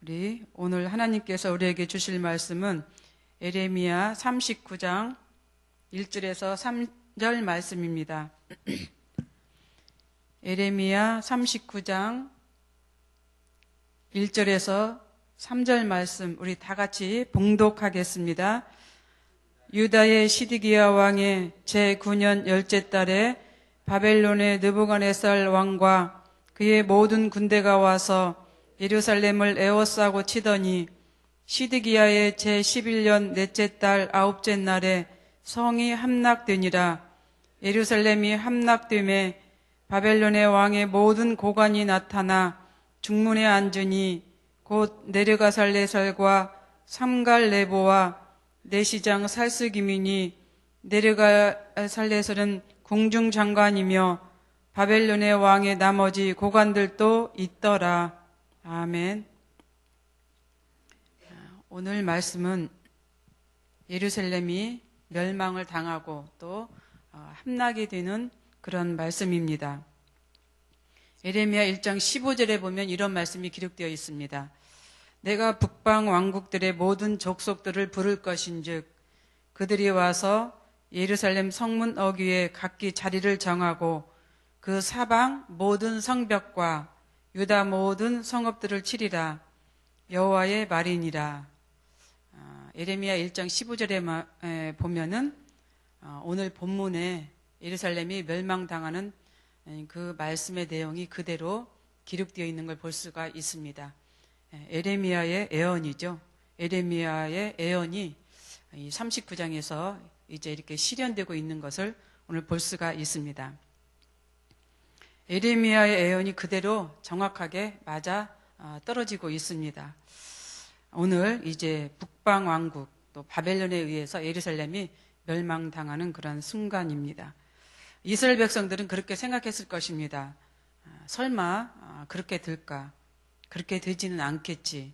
우리 오늘 하나님께서 우리에게 주실 말씀은 예레미야 39장 1절에서 3절 말씀입니다. 예레미야 39장 1절에서 3절 말씀 우리 다 같이 봉독하겠습니다. 유다의 시드기야 왕의 제9년 열째 달에 바벨론의 느부갓네살 왕과 그의 모든 군대가 와서 예루살렘을 에워싸고 치더니 시드기야의 제11년 넷째 달 아홉째 날에 성이 함락되니라. 예루살렘이 함락됨에 바벨론의 왕의 모든 고관이 나타나 중문에 앉으니 곧 네르가살레살과 삼갈네보와 내시장 살스기민이 네르가살레살은 궁중장관이며 바벨론의 왕의 나머지 고관들도 있더라. 아멘. 오늘 말씀은 예루살렘이 멸망을 당하고 또 함락이 되는 그런 말씀입니다. 예레미야 1장 15절에 보면 이런 말씀이 기록되어 있습니다. 내가 북방 왕국들의 모든 족속들을 부를 것인즉 그들이 와서 예루살렘 성문 어귀에 각기 자리를 정하고 그 사방 모든 성벽과 유다 모든 성읍들을 치리라. 여호와의 말이니라. 예레미야 1장 15절에 보면은 오늘 본문에 예루살렘이 멸망당하는 그 말씀의 내용이 그대로 기록되어 있는 걸 볼 수가 있습니다. 예레미야의 예언이죠. 예레미야의 예언이 39장에서 이제 이렇게 실현되고 있는 것을 오늘 볼 수가 있습니다. 예레미야의 예언이 그대로 정확하게 맞아 떨어지고 있습니다. 오늘 이제 북방 왕국 또 바벨론에 의해서 예루살렘이 멸망당하는 그런 순간입니다. 이스라엘 백성들은 그렇게 생각했을 것입니다. 설마 그렇게 될까? 그렇게 되지는 않겠지.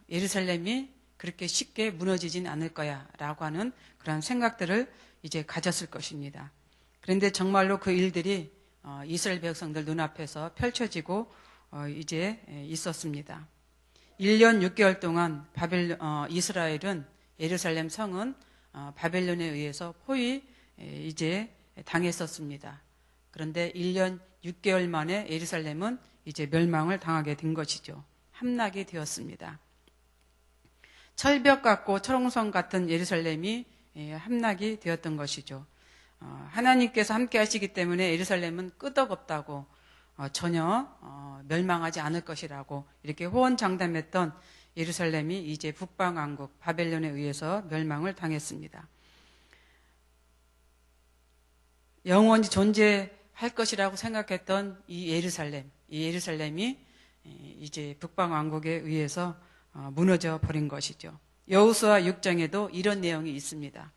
예루살렘이 그렇게 쉽게 무너지진 않을 거야 라고 하는 그런 생각들을 이제 가졌을 것입니다. 그런데 정말로 그 일들이 이스라엘 백성들 눈앞에서 펼쳐지고 이제 있었습니다. 1년 6개월 동안 이스라엘은 예루살렘 성은 바벨론에 의해서 포위 이제 당했었습니다. 그런데 1년 6개월 만에 예루살렘은 이제 멸망을 당하게 된 것이죠. 함락이 되었습니다. 철벽 같고 철옹성 같은 예루살렘이 함락이 되었던 것이죠. 하나님께서 함께 하시기 때문에 예루살렘은 끄떡없다고 전혀 멸망하지 않을 것이라고 이렇게 호언장담했던 예루살렘이 이제 북방왕국 바벨론에 의해서 멸망을 당했습니다. 영원히 존재할 것이라고 생각했던 이 예루살렘이 이제 북방왕국에 의해서 무너져 버린 것이죠. 여호수아 6장에도 이런 내용이 있습니다.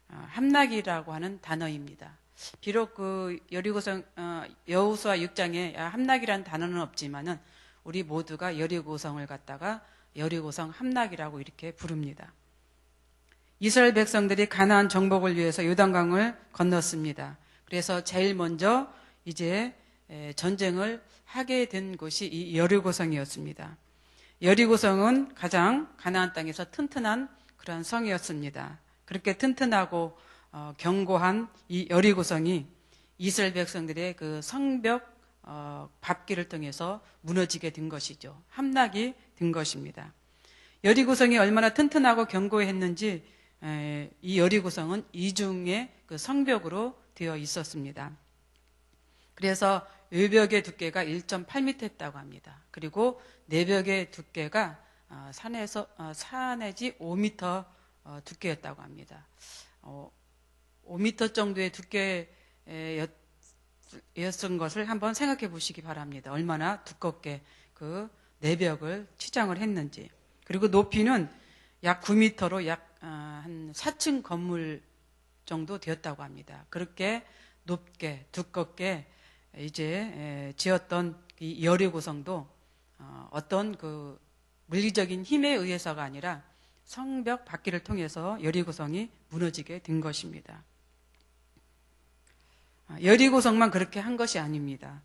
함락이라고 하는 단어입니다. 비록 그 여호수아 6장에 함락이라는 단어는 없지만은 우리 모두가 여리고성을 갖다가 여리고성 함락이라고 이렇게 부릅니다. 이스라엘 백성들이 가나안 정복을 위해서 요단강을 건넜습니다. 그래서 제일 먼저 이제 전쟁을 하게 된 곳이 이 여리고성이었습니다. 여리고성은 가장 가나안 땅에서 튼튼한 그런 성이었습니다. 그렇게 튼튼하고 견고한 이 여리고성이 이스라엘 백성들의 그 성벽 밟기를 통해서 무너지게 된 것이죠. 함락이 된 것입니다. 여리고성이 얼마나 튼튼하고 견고했는지 이 여리고성은 이중의 그 성벽으로 되어 있었습니다. 그래서 외벽의 두께가 1.8m 했다고 합니다. 그리고 내벽의 두께가 4 내지 5m 두께였다고 합니다. 5m 정도의 두께였던 것을 한번 생각해 보시기 바랍니다. 얼마나 두껍게 그 내벽을 치장을 했는지. 그리고 높이는 약 9m로 약 한 4층 건물 정도 되었다고 합니다. 그렇게 높게 두껍게 이제 지었던 이 여리고성도 어떤 그 물리적인 힘에 의해서가 아니라 성벽 밟기를 통해서 여리고성이 무너지게 된 것입니다. 여리고성만 그렇게 한 것이 아닙니다.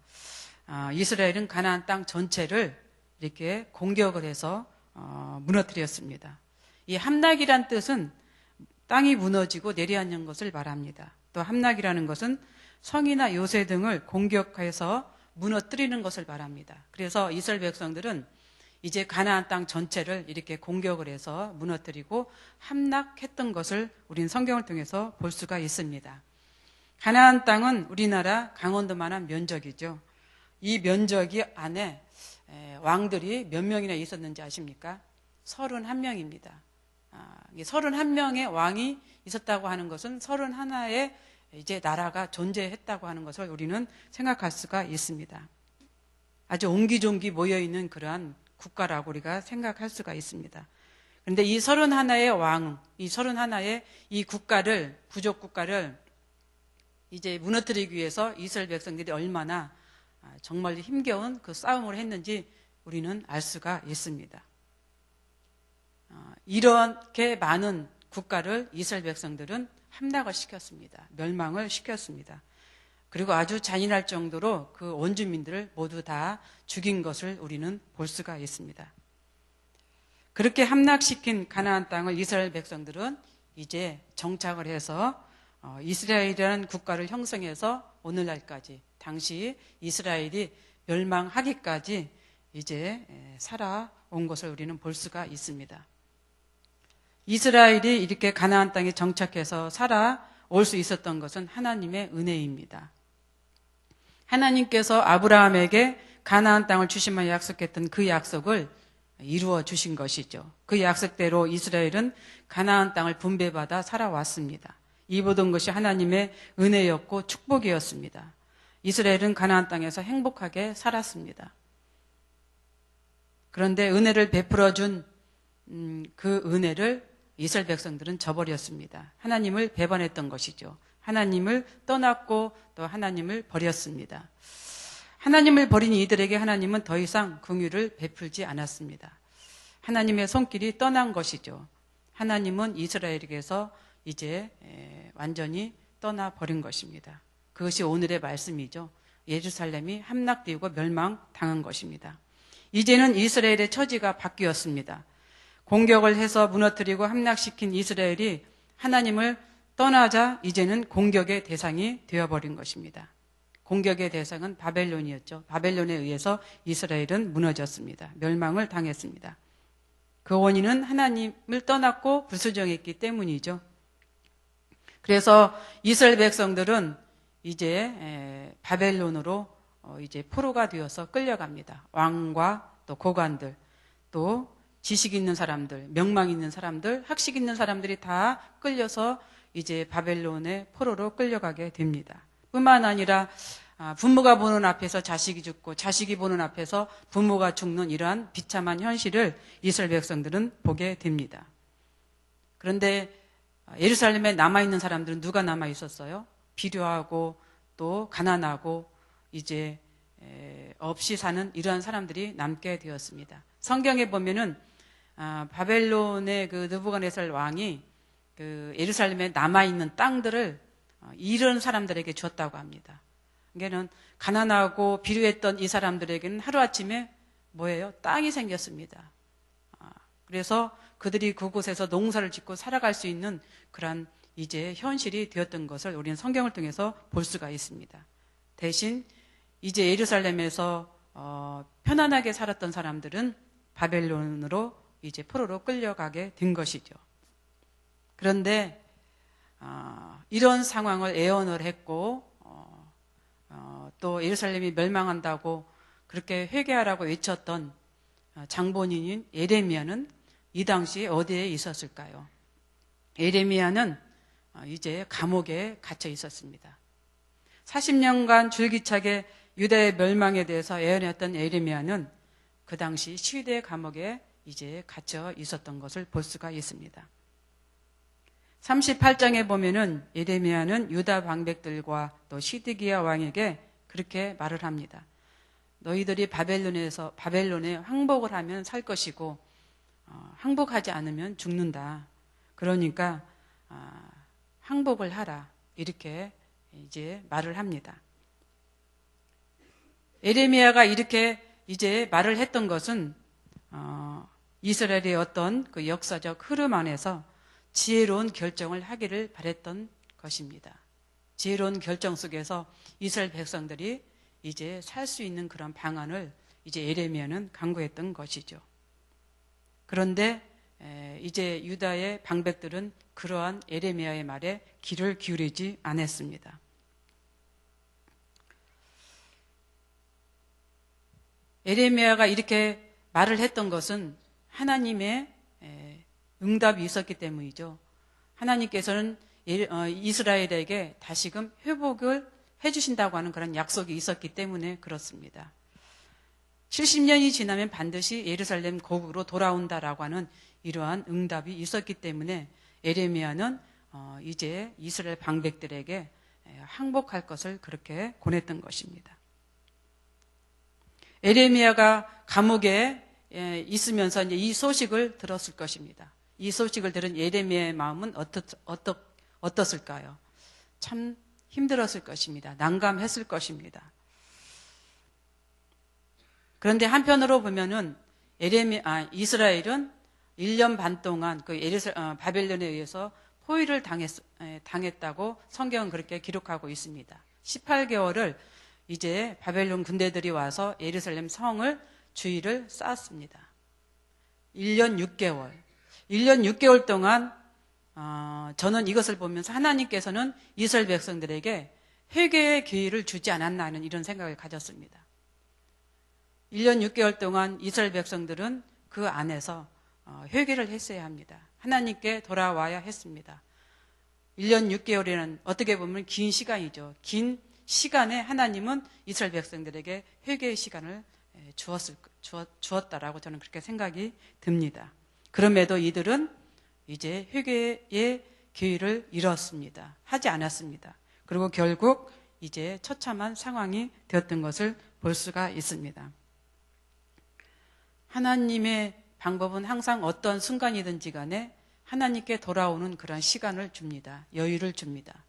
이스라엘은 가나안 땅 전체를 이렇게 공격을 해서 무너뜨렸습니다. 이 함락이란 뜻은 땅이 무너지고 내려앉는 것을 말합니다. 또 함락이라는 것은 성이나 요새 등을 공격해서 무너뜨리는 것을 말합니다. 그래서 이스라엘 백성들은 이제 가나안 땅 전체를 이렇게 공격을 해서 무너뜨리고 함락했던 것을 우리는 성경을 통해서 볼 수가 있습니다. 가나안 땅은 우리나라 강원도만한 면적이죠. 이 면적이 안에 왕들이 몇 명이나 있었는지 아십니까? 31명입니다. 31명의 왕이 있었다고 하는 것은 31의 이제 나라가 존재했다고 하는 것을 우리는 생각할 수가 있습니다. 아주 옹기종기 모여있는 그러한 국가라고 우리가 생각할 수가 있습니다. 그런데 이 31의 왕, 이 31의 이 국가를, 부족 국가를 이제 무너뜨리기 위해서 이스라엘 백성들이 얼마나 정말 힘겨운 그 싸움을 했는지 우리는 알 수가 있습니다. 이렇게 많은 국가를 이스라엘 백성들은 함락을 시켰습니다. 멸망을 시켰습니다. 그리고 아주 잔인할 정도로 그 원주민들을 모두 다 죽인 것을 우리는 볼 수가 있습니다. 그렇게 함락시킨 가나안 땅을 이스라엘 백성들은 이제 정착을 해서 이스라엘이라는 국가를 형성해서 오늘날까지 당시 이스라엘이 멸망하기까지 이제 살아온 것을 우리는 볼 수가 있습니다. 이스라엘이 이렇게 가나안 땅에 정착해서 살아올 수 있었던 것은 하나님의 은혜입니다. 하나님께서 아브라함에게 가나안 땅을 주시면 약속했던 그 약속을 이루어 주신 것이죠. 그 약속대로 이스라엘은 가나안 땅을 분배받아 살아왔습니다. 이 모든 것이 하나님의 은혜였고 축복이었습니다. 이스라엘은 가나안 땅에서 행복하게 살았습니다. 그런데 은혜를 베풀어준 그 은혜를 이스라엘 백성들은 저버렸습니다. 하나님을 배반했던 것이죠. 하나님을 떠났고 또 하나님을 버렸습니다. 하나님을 버린 이들에게 하나님은 더 이상 긍휼을 베풀지 않았습니다. 하나님의 손길이 떠난 것이죠. 하나님은 이스라엘에게서 이제 완전히 떠나버린 것입니다. 그것이 오늘의 말씀이죠. 예루살렘이 함락되고 멸망당한 것입니다. 이제는 이스라엘의 처지가 바뀌었습니다. 공격을 해서 무너뜨리고 함락시킨 이스라엘이 하나님을 떠나자 이제는 공격의 대상이 되어버린 것입니다. 공격의 대상은 바벨론이었죠. 바벨론에 의해서 이스라엘은 무너졌습니다. 멸망을 당했습니다. 그 원인은 하나님을 떠났고 불순종했기 때문이죠. 그래서 이스라엘 백성들은 이제 바벨론으로 이제 포로가 되어서 끌려갑니다. 왕과 또 고관들, 또 지식 있는 사람들, 명망 있는 사람들, 학식 있는 사람들이 다 끌려서 이제 바벨론의 포로로 끌려가게 됩니다. 뿐만 아니라 부모가 보는 앞에서 자식이 죽고 자식이 보는 앞에서 부모가 죽는 이러한 비참한 현실을 이스라엘 백성들은 보게 됩니다. 그런데 예루살렘에 남아있는 사람들은 누가 남아있었어요? 비료하고 또 가난하고 이제 없이 사는 이러한 사람들이 남게 되었습니다. 성경에 보면은 바벨론의 그 느부갓네살 왕이 그 예루살렘에 남아있는 땅들을 이런 사람들에게 줬다고 합니다. 그러니까는 가난하고 비료했던 이 사람들에게는 하루아침에 뭐예요? 땅이 생겼습니다. 그래서 그들이 그곳에서 농사를 짓고 살아갈 수 있는 그런 이제 현실이 되었던 것을 우리는 성경을 통해서 볼 수가 있습니다. 대신 이제 예루살렘에서 편안하게 살았던 사람들은 바벨론으로 이제 포로로 끌려가게 된 것이죠. 그런데 이런 상황을 예언을 했고 또 예루살렘이 멸망한다고 그렇게 회개하라고 외쳤던 장본인인 예레미야는 이 당시에 어디에 있었을까요? 예레미야는 이제 감옥에 갇혀 있었습니다. 40년간 줄기차게 유다의 멸망에 대해서 예언했던 예레미야는 그 당시 시대 감옥에 이제 갇혀 있었던 것을 볼 수가 있습니다. 38장에 보면은 예레미야는 유다 방백들과 또 시드기야 왕에게 그렇게 말을 합니다. 너희들이 바벨론에 항복을 하면 살 것이고 항복하지 않으면 죽는다. 그러니까 항복을 하라. 이렇게 이제 말을 합니다. 예레미야가 이렇게 이제 말을 했던 것은 이스라엘의 어떤 그 역사적 흐름 안에서 지혜로운 결정을 하기를 바랬던 것입니다. 지혜로운 결정 속에서 이스라엘 백성들이 이제 살 수 있는 그런 방안을 이제 예레미야는 강구했던 것이죠. 그런데 이제 유다의 방백들은 그러한 예레미야의 말에 귀를 기울이지 않았습니다. 예레미야가 이렇게 말을 했던 것은 하나님의 응답이 있었기 때문이죠. 하나님께서는 이스라엘에게 다시금 회복을 해주신다고 하는 그런 약속이 있었기 때문에 그렇습니다. 70년이 지나면 반드시 예루살렘 고국으로 돌아온다라고 하는 이러한 응답이 있었기 때문에 예레미야는 이제 이스라엘 방백들에게 항복할 것을 그렇게 권했던 것입니다. 예레미야가 감옥에 있으면서 이제 이 소식을 들었을 것입니다. 이 소식을 들은 예레미야의 마음은 어떻을까요? 참 힘들었을 것입니다. 난감했을 것입니다. 그런데 한편으로 보면은 이스라엘은 1년 반 동안 그 바벨론에 의해서 포위를 당했다고 성경은 그렇게 기록하고 있습니다. 18개월을 이제 바벨론 군대들이 와서 예루살렘 성을 주위를 쌓았습니다. 1년 6개월. 1년 6개월 동안 저는 이것을 보면서 하나님께서는 이스라엘 백성들에게 회개의 기회를 주지 않았나 하는 이런 생각을 가졌습니다. 1년 6개월 동안 이스라엘 백성들은 그 안에서 회개를 했어야 합니다. 하나님께 돌아와야 했습니다. 1년 6개월이라는 어떻게 보면 긴 시간이죠. 긴 시간에 하나님은 이스라엘 백성들에게 회개의 시간을 주었다라고 저는 그렇게 생각이 듭니다. 그럼에도 이들은 이제 회개의 기회를 잃었습니다. 하지 않았습니다. 그리고 결국 이제 처참한 상황이 되었던 것을 볼 수가 있습니다. 하나님의 방법은 항상 어떤 순간이든지 간에 하나님께 돌아오는 그런 시간을 줍니다. 여유를 줍니다.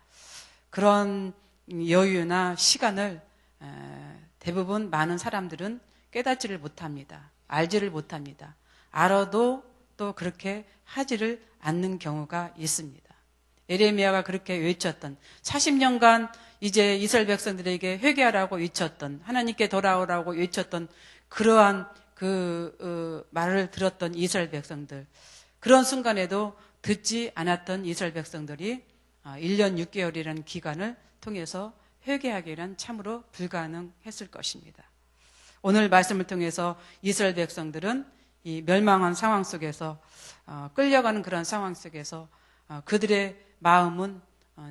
그런 여유나 시간을 대부분 많은 사람들은 깨닫지를 못합니다. 알지를 못합니다. 알아도 또 그렇게 하지를 않는 경우가 있습니다. 예레미야가 그렇게 외쳤던 40년간 이제 이스라엘 백성들에게 회개하라고 외쳤던 하나님께 돌아오라고 외쳤던 그러한 말을 들었던 이스라엘 백성들, 그런 순간에도 듣지 않았던 이스라엘 백성들이 1년 6개월이라는 기간을 통해서 회개하기란 참으로 불가능했을 것입니다. 오늘 말씀을 통해서 이스라엘 백성들은 이 멸망한 상황 속에서 끌려가는 그런 상황 속에서 그들의 마음은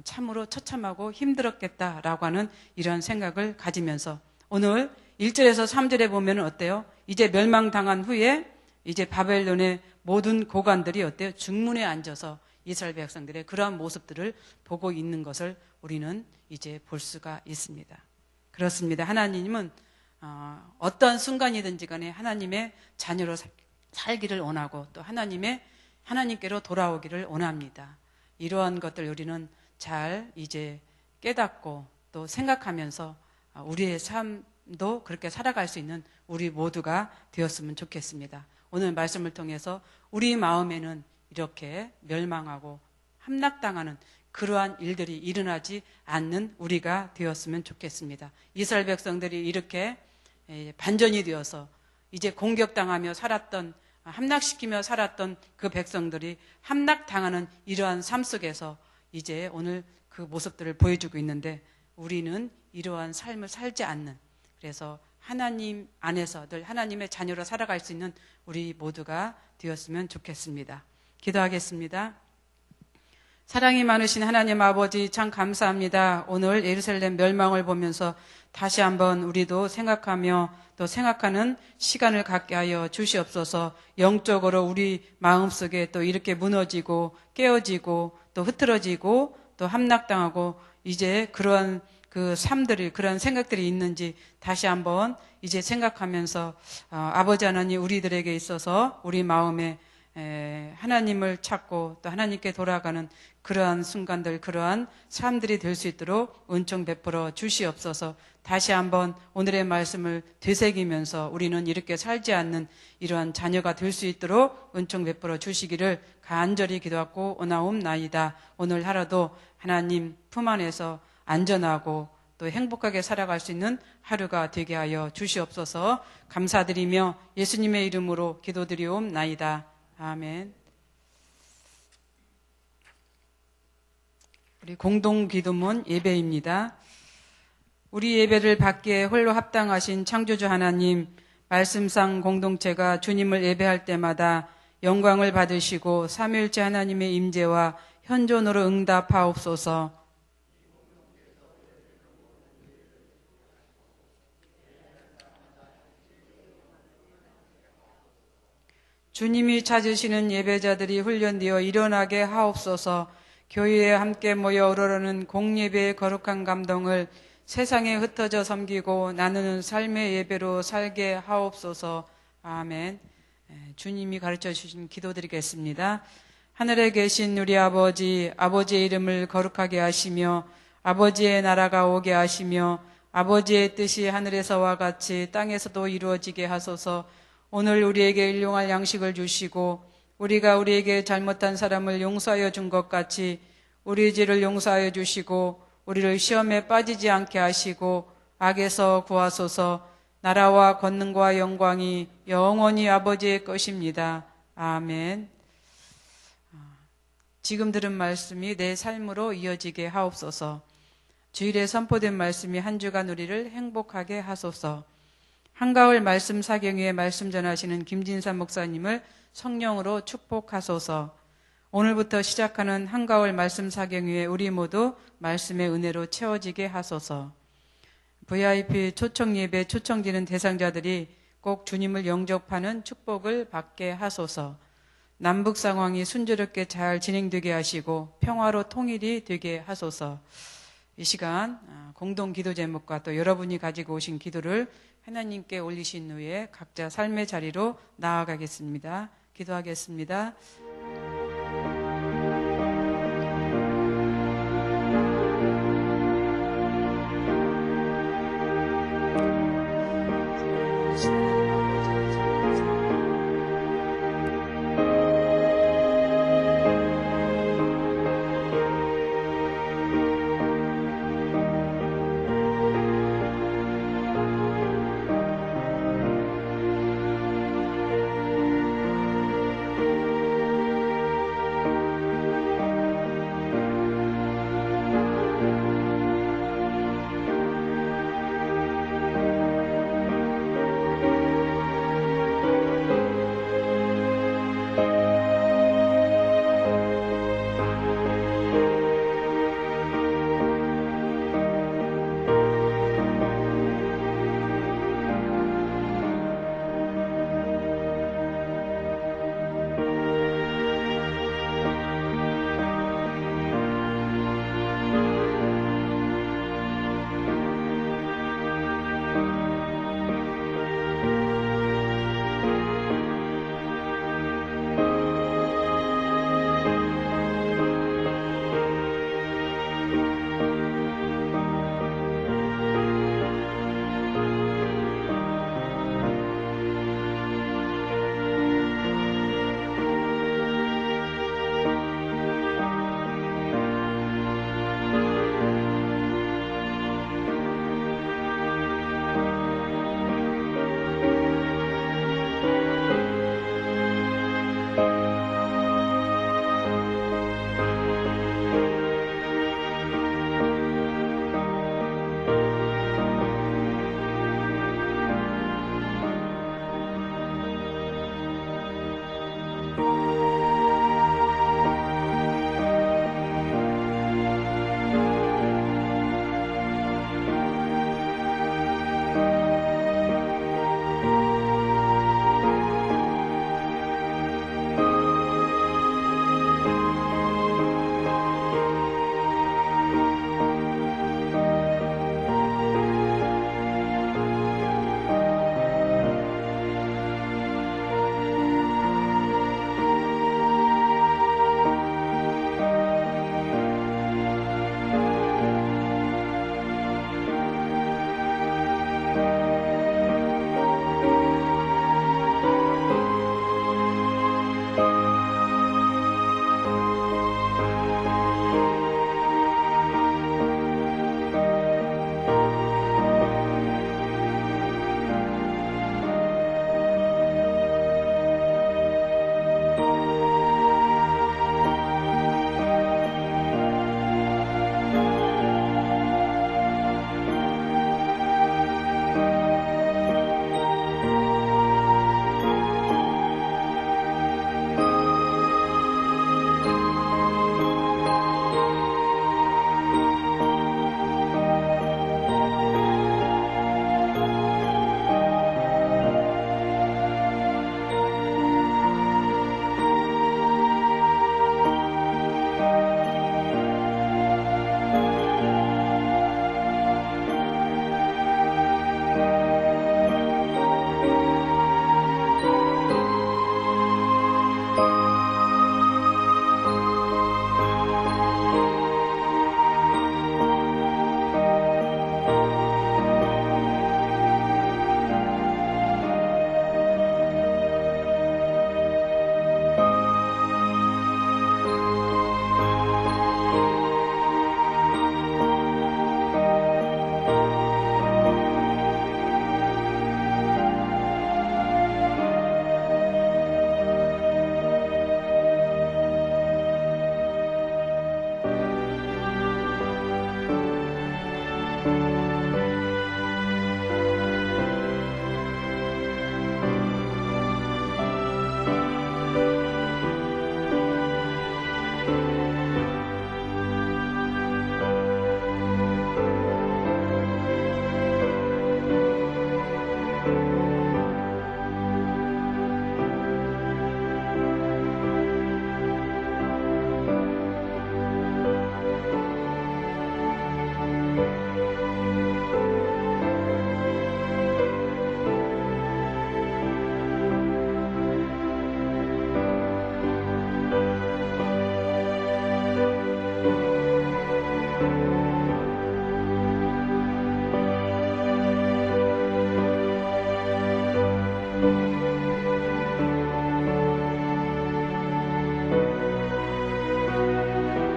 참으로 처참하고 힘들었겠다라고 하는 이런 생각을 가지면서 오늘 1절에서 3절에 보면 어때요? 이제 멸망당한 후에 이제 바벨론의 모든 고관들이 어때요? 중문에 앉아서 이스라엘 백성들의 그러한 모습들을 보고 있는 것을 우리는 이제 볼 수가 있습니다. 그렇습니다. 하나님은 어떤 순간이든지 간에 하나님의 자녀로 살기를 원하고 또 하나님께로 돌아오기를 원합니다. 이러한 것들 우리는 잘 이제 깨닫고 또 생각하면서 우리의 삶도 그렇게 살아갈 수 있는 우리 모두가 되었으면 좋겠습니다. 오늘 말씀을 통해서 우리 마음에는 이렇게 멸망하고 함락당하는 그러한 일들이 일어나지 않는 우리가 되었으면 좋겠습니다. 이스라엘 백성들이 이렇게 반전이 되어서 이제 공격당하며 살았던, 함락시키며 살았던 그 백성들이 함락당하는 이러한 삶 속에서 이제 오늘 그 모습들을 보여주고 있는데 우리는 이러한 삶을 살지 않는, 그래서 하나님 안에서 늘 하나님의 자녀로 살아갈 수 있는 우리 모두가 되었으면 좋겠습니다. 기도하겠습니다. 사랑이 많으신 하나님 아버지 참 감사합니다. 오늘 예루살렘 멸망을 보면서 다시 한번 우리도 생각하며 또 생각하는 시간을 갖게 하여 주시옵소서. 영적으로 우리 마음속에 또 이렇게 무너지고 깨어지고 또 흐트러지고 또 함락당하고 이제 그러한 그 삶들이, 그런 생각들이 있는지 다시 한번 이제 생각하면서 아버지 하나님 우리들에게 있어서 우리 마음에 하나님을 찾고 또 하나님께 돌아가는 그러한 순간들, 그러한 사람들이 될 수 있도록 은총 베풀어 주시옵소서. 다시 한번 오늘의 말씀을 되새기면서 우리는 이렇게 살지 않는 이러한 자녀가 될 수 있도록 은총 베풀어 주시기를 간절히 기도하고 원하옵나이다. 오늘 하루도 하나님 품 안에서 안전하고 또 행복하게 살아갈 수 있는 하루가 되게 하여 주시옵소서. 감사드리며 예수님의 이름으로 기도드리옵나이다. 아멘. 우리 공동 기도문 예배입니다. 우리 예배를 받기에 홀로 합당하신 창조주 하나님, 말씀상 공동체가 주님을 예배할 때마다 영광을 받으시고 삼위일체 하나님의 임재와 현존으로 응답하옵소서. 주님이 찾으시는 예배자들이 훈련되어 일어나게 하옵소서. 교회에 함께 모여 우러러는 공예배의 거룩한 감동을 세상에 흩어져 섬기고 나누는 삶의 예배로 살게 하옵소서. 아멘. 주님이 가르쳐 주신 기도드리겠습니다. 하늘에 계신 우리 아버지, 아버지의 이름을 거룩하게 하시며 아버지의 나라가 오게 하시며 아버지의 뜻이 하늘에서와 같이 땅에서도 이루어지게 하소서. 오늘 우리에게 일용할 양식을 주시고 우리가 우리에게 잘못한 사람을 용서하여 준 것 같이 우리 죄를 용서하여 주시고 우리를 시험에 빠지지 않게 하시고 악에서 구하소서. 나라와 권능과 영광이 영원히 아버지의 것입니다. 아멘. 지금 들은 말씀이 내 삶으로 이어지게 하옵소서. 주일에 선포된 말씀이 한 주간 우리를 행복하게 하소서. 한가을 말씀 사경위에 말씀 전하시는 김진산 목사님을 성령으로 축복하소서. 오늘부터 시작하는 한가을 말씀 사경위에 우리 모두 말씀의 은혜로 채워지게 하소서. VIP 초청 예배 초청되는 대상자들이 꼭 주님을 영접하는 축복을 받게 하소서. 남북 상황이 순조롭게 잘 진행되게 하시고 평화로 통일이 되게 하소서. 이 시간 공동 기도 제목과 또 여러분이 가지고 오신 기도를 하나님께 올리신 후에 각자 삶의 자리로 나아가겠습니다. 기도하겠습니다.